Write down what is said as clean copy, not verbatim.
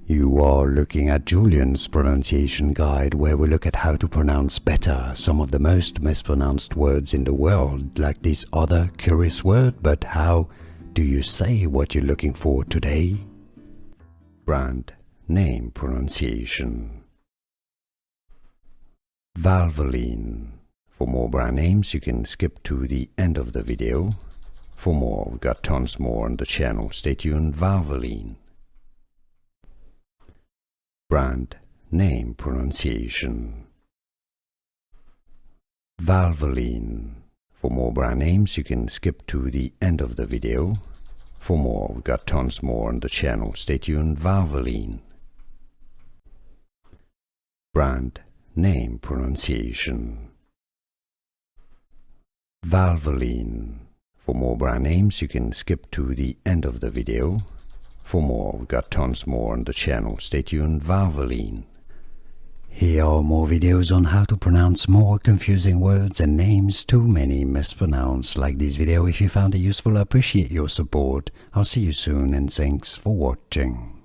You are looking at Julian's pronunciation guide, where we look at how to pronounce better some of the most mispronounced words in the world, like this other curious word. But how do you say what you're looking for today? Brand name pronunciation. Valvoline. For more brand names, you can skip to the end of the video. For more, we've got tons more on the channel. Stay tuned. Valvoline. Brand name pronunciation. Valvoline. For more brand names, you can skip to the end of the video. For more, we've got tons more on the channel. Stay tuned. Valvoline. Brand name pronunciation. Valvoline. For more brand names, you can skip to the end of the video. For more, we've got tons more on the channel. Stay tuned. Valvoline. Here are more videos on how to pronounce more confusing words and names too many mispronounced. Like this video if you found it useful. I appreciate your support. I'll see you soon and thanks for watching.